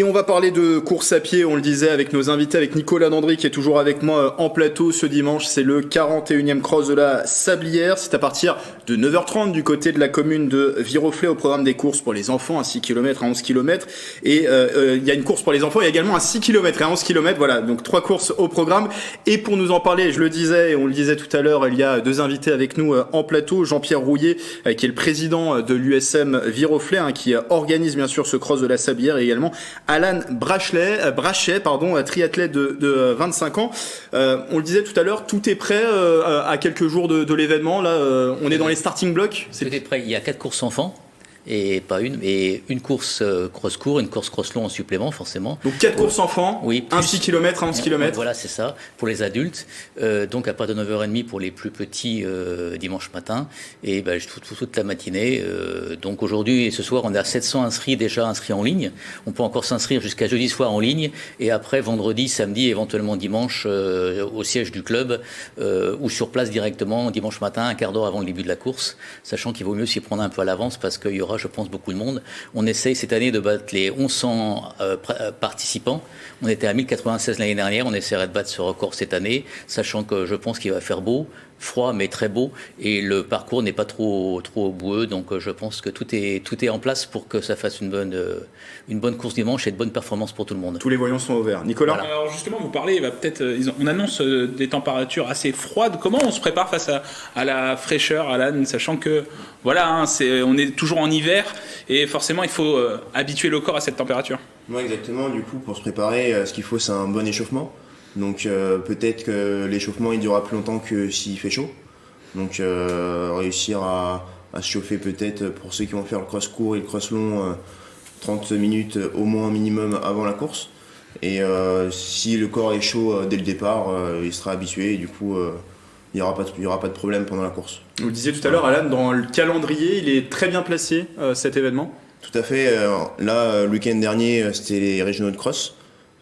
Et on va parler de course à pied, on le disait, avec nos invités, avec Nicolas Dandry qui est toujours avec moi en plateau ce dimanche. C'est le 41e cross de la Sablière. C'est à partir de 9h30 du côté de la commune de Viroflay au programme des courses pour les enfants à 6 km, à 11 km. Et il y a une course pour les enfants, il y a également un 6 km et un 11 km. Voilà, donc 3 courses au programme. Et pour nous en parler, je le disais et on le disait tout à l'heure, il y a 2 invités avec nous en plateau. Jean-Pierre Rouillet, qui est le président de l'USM Viroflay, qui organise bien sûr ce cross de la Sablière, et également Alan Brachet, triathlète de 25 ans. On le disait tout à l'heure, tout est prêt à quelques jours de l'événement. Là, on est dans les starting blocks. Tout est prêt. Il y a 4 courses enfants. Et pas une, et une course cross-court, une course cross-long en supplément, forcément. Donc 4 courses enfants, oui, un 6 km, un 11 km. Voilà, c'est ça, pour les adultes. Donc à partir de 9h30 pour les plus petits dimanche matin, et toute la matinée. Donc aujourd'hui et ce soir, on a 700 déjà inscrits en ligne. On peut encore s'inscrire jusqu'à jeudi soir en ligne, et après vendredi, samedi, éventuellement dimanche, au siège du club, ou sur place directement, dimanche matin, un quart d'heure avant le début de la course, sachant qu'il vaut mieux s'y prendre un peu à l'avance, parce qu'il y aura, je pense, beaucoup de monde. On essaye cette année de battre les 1100 participants. On était à 1096 l'année dernière. On essaierait de battre ce record cette année, sachant que je pense qu'il va faire beau, froid mais très beau, et le parcours n'est pas trop boueux. Donc je pense que tout est en place pour que ça fasse une bonne course dimanche et de bonnes performances pour tout le monde. Tous les voyants sont ouverts. Nicolas. Voilà. Alors justement, vous parlez, on annonce des températures assez froides. Comment on se prépare face à la fraîcheur, Alan, sachant que voilà, on est toujours en hiver et forcément il faut habituer le corps à cette température. Ouais, exactement. Du coup, pour se préparer, ce qu'il faut, c'est un bon échauffement. Donc peut-être que l'échauffement il durera plus longtemps que s'il fait chaud. Donc réussir à se chauffer peut-être pour ceux qui vont faire le cross court et le cross long 30 minutes au moins minimum avant la course. Et si le corps est chaud dès le départ, il sera habitué et du coup il n'y aura pas de problème pendant la course. Vous le disiez tout à l'heure, Alan, dans le calendrier, il est très bien placé cet événement. Tout à fait. Là, le week-end dernier, c'était les régionaux de cross.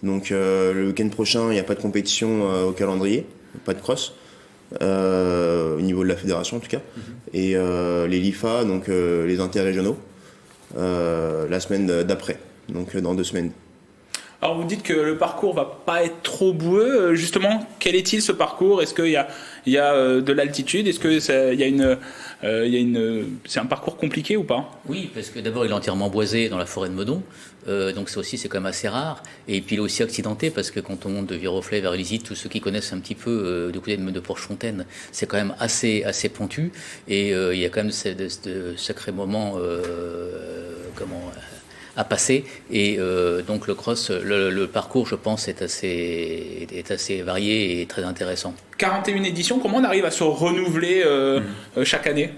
Donc le week-end prochain, il n'y a pas de compétition au calendrier, pas de cross, au niveau de la fédération en tout cas. Et les LIFA, donc les interrégionaux, la semaine d'après, donc dans 2 semaines. Alors vous dites que le parcours va pas être trop boueux. Justement, quel est-il ce parcours ? Est-ce qu'il y a de l'altitude ? Est-ce que c'est un parcours compliqué ou pas ? Oui, parce que d'abord il est entièrement boisé dans la forêt de Meudon, donc ça aussi c'est quand même assez rare. Et puis il est aussi accidenté parce que quand on monte de Viroflay vers Illizy, tous ceux qui connaissent un petit peu du côté de Porche-Fontaine, c'est quand même assez pentu. Et il y a quand même de sacrés moments à passer, et donc le cross, le parcours, je pense, est assez varié et très intéressant. 41 éditions, comment on arrive à se renouveler chaque année ?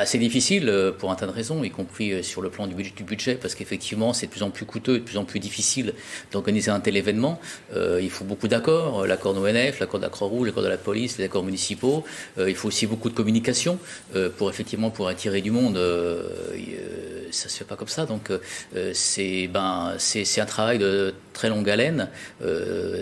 C'est difficile pour un tas de raisons, y compris sur le plan du budget, parce qu'effectivement c'est de plus en plus coûteux et de plus en plus difficile d'organiser un tel événement. Il faut beaucoup d'accords, l'accord de l'ONF, l'accord de la Croix-Rouge, l'accord de la police, les accords municipaux. Il faut aussi beaucoup de communication pour attirer du monde. Ça se fait pas comme ça, donc c'est un travail de très longue haleine,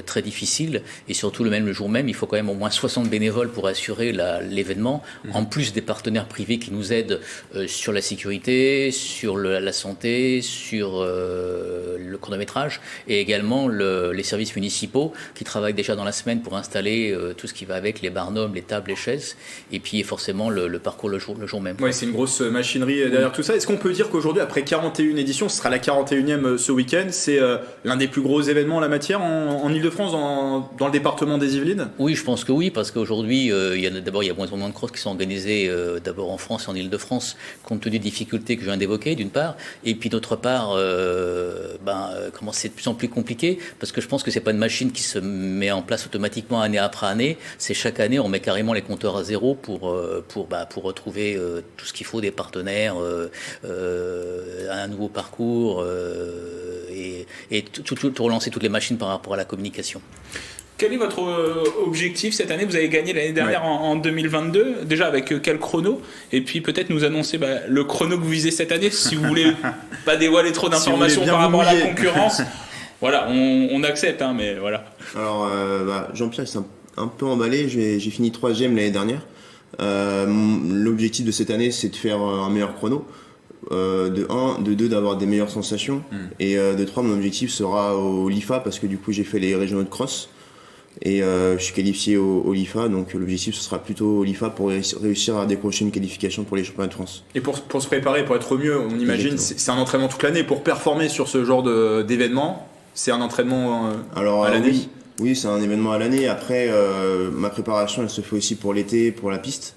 très difficile, et surtout le jour même, il faut quand même au moins 60 bénévoles pour assurer l'événement, en plus des partenaires privés qui nous aident sur la sécurité, sur la santé, sur le chronométrage, et également les services municipaux qui travaillent déjà dans la semaine pour installer tout ce qui va avec, les barnums, les tables, les chaises, et puis forcément le parcours le jour même. Oui, c'est une grosse machinerie derrière tout ça. Est-ce qu'on peut dire qu'aujourd'hui, après 41 éditions, ce sera la 41e ce week-end, c'est l'un des plus gros événements en la matière en Ile-de-France, dans le département des Yvelines ? Oui, je pense que oui, parce qu'aujourd'hui, il y a moins de cross qui sont organisés d'abord en France et en Ile-de-France, compte tenu des difficultés que je viens d'évoquer, d'une part, et puis d'autre part, c'est de plus en plus compliqué, parce que je pense que c'est pas une machine qui se met en place automatiquement année après année. C'est chaque année, on met carrément les compteurs à zéro pour retrouver tout ce qu'il faut, des partenaires, un nouveau parcours, et tout relancer toutes les machines par rapport à la communication. Quel est votre objectif cette année ? Vous avez gagné l'année dernière en 2022, déjà avec quel chrono ? Et puis peut-être nous annoncer le chrono que vous visez cette année, si vous voulez pas dévoiler trop d'informations par rapport à la concurrence. Voilà, on accepte, mais voilà. Alors Jean-Pierre s'est un peu emballé, j'ai fini 3e l'année dernière. L'objectif de cette année, c'est de faire un meilleur chrono. De 1, de 2 d'avoir des meilleures sensations et de 3 mon objectif sera au LIFA parce que du coup j'ai fait les régionaux de cross et je suis qualifié au LIFA, donc l'objectif ce sera plutôt au LIFA pour réussir à décrocher une qualification pour les championnats de France. Et pour se préparer, pour être mieux, on imagine, Exactement. c'est un entraînement toute l'année. Pour performer sur ce genre d'événement, c'est un entraînement Alors à l'année. oui, c'est un événement à l'année. Après ma préparation elle se fait aussi pour l'été, pour la piste.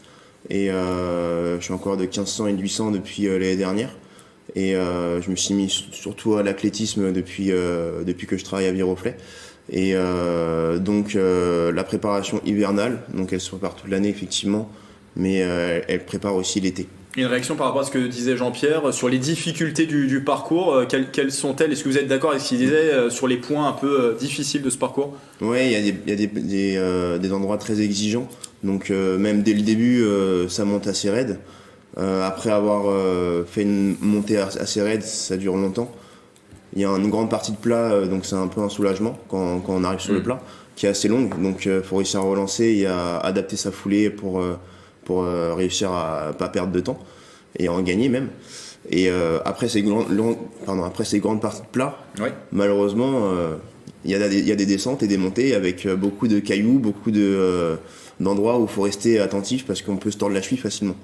Et je suis encore de 1500 et 800 depuis l'année dernière. Et je me suis mis surtout à l'athlétisme depuis que je travaille à Viroflay. Et donc la préparation hivernale, donc elle se prépare toute l'année effectivement, mais elle prépare aussi l'été. Une réaction par rapport à ce que disait Jean-Pierre sur les difficultés du parcours, quelles sont-elles? Est-ce que vous êtes d'accord avec ce qu'il disait sur les points un peu difficiles de ce parcours? Ouais, il y a des endroits très exigeants. Donc même dès le début, ça monte assez raide. Après avoir fait une montée assez raide, ça dure longtemps. Il y a une grande partie de plat, donc c'est un peu un soulagement quand on arrive sur le plat, qui est assez longue. Donc faut réussir à relancer et à adapter sa foulée pour réussir à pas perdre de temps et à en gagner même. Et après ces grandes parties de plat, Ouais. malheureusement, il y a des descentes et des montées avec beaucoup de cailloux, beaucoup d'endroits où il faut rester attentif parce qu'on peut se tordre la cheville facilement.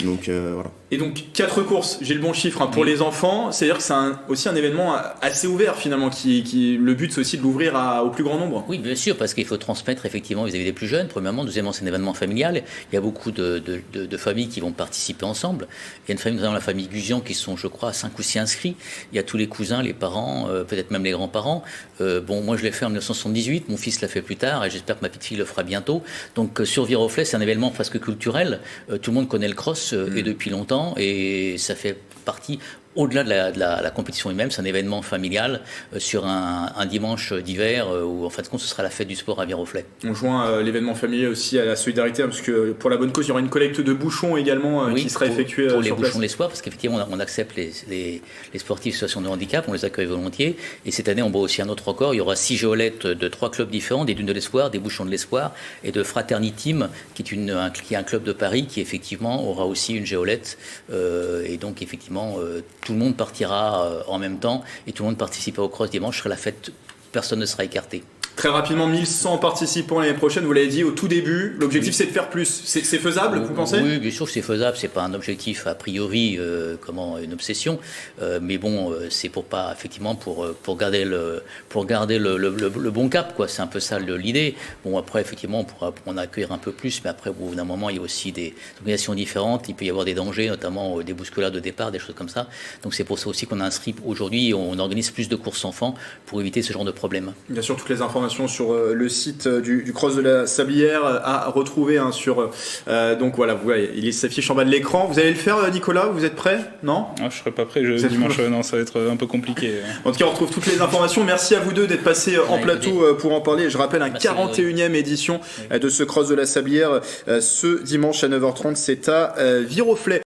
Donc voilà. Et donc 4 courses, j'ai le bon chiffre pour les enfants, c'est-à-dire que c'est aussi un événement assez ouvert finalement, le but c'est aussi de l'ouvrir au plus grand nombre. Oui, bien sûr, parce qu'il faut transmettre effectivement vis-à-vis des plus jeunes. Premièrement, deuxièmement, c'est un événement familial. Il y a beaucoup de familles qui vont participer ensemble. Il y a une famille, notamment la famille Guzian, qui sont, je crois, 5 ou 6 inscrits. Il y a tous les cousins, les parents, peut-être même les grands-parents. Bon, moi, je l'ai fait en 1978. Mon fils l'a fait plus tard, et j'espère que ma petite fille le fera bientôt. Donc, sur Viroflay, c'est un événement presque culturel. Tout le monde connaît le cross et depuis longtemps, et ça fait partie. Au-delà de la compétition elle-même, c'est un événement familial sur un dimanche d'hiver où en fin de compte ce sera la fête du sport à Viroflay. On joint l'événement familier aussi à la solidarité, parce que pour la bonne cause, il y aura une collecte de bouchons également Oui, qui sera effectuée pour les sur place. bouchons de l'espoir, parce qu'effectivement on accepte les sportifs en situation de handicap, on les accueille volontiers. Et cette année on bat aussi un autre record, il y aura 6 géolettes de 3 clubs différents, des Dunes de l'Espoir, des Bouchons de l'Espoir et de Fraternity Team, qui est un club de Paris qui effectivement aura aussi une géolette. Et donc effectivement tout le monde partira en même temps et tout le monde participera au cross dimanche. La fête, personne ne sera écarté. Très rapidement, 1100 participants l'année prochaine, vous l'avez dit au tout début, l'objectif c'est de faire plus. C'est faisable, vous pensez? Oui, bien sûr que c'est faisable, c'est pas un objectif a priori, une obsession, mais bon, c'est pour garder le bon cap, quoi. C'est un peu ça l'idée. Bon, après, effectivement, on pourra en accueillir un peu plus, mais après, au bout d'un moment, il y a aussi des organisations différentes, il peut y avoir des dangers, notamment des bousculades de départ, des choses comme ça. Donc c'est pour ça aussi qu'on a inscrit aujourd'hui, on organise plus de courses enfants pour éviter ce genre de problème. Bien sûr, toutes les informations sur le site du Cross de la Sablière à retrouver sur donc voilà, vous voyez, il s'affiche en bas de l'écran. Vous allez le faire, Nicolas? Vous êtes prêt? Non? Ah, je serai pas prêt dimanche, non, ça va être un peu compliqué. En tout cas, on retrouve toutes les informations. Merci à vous deux d'être passés en plateau pour en parler. Je rappelle, 41e édition de ce Cross de la Sablière ce dimanche à 9h30, c'est à Viroflay.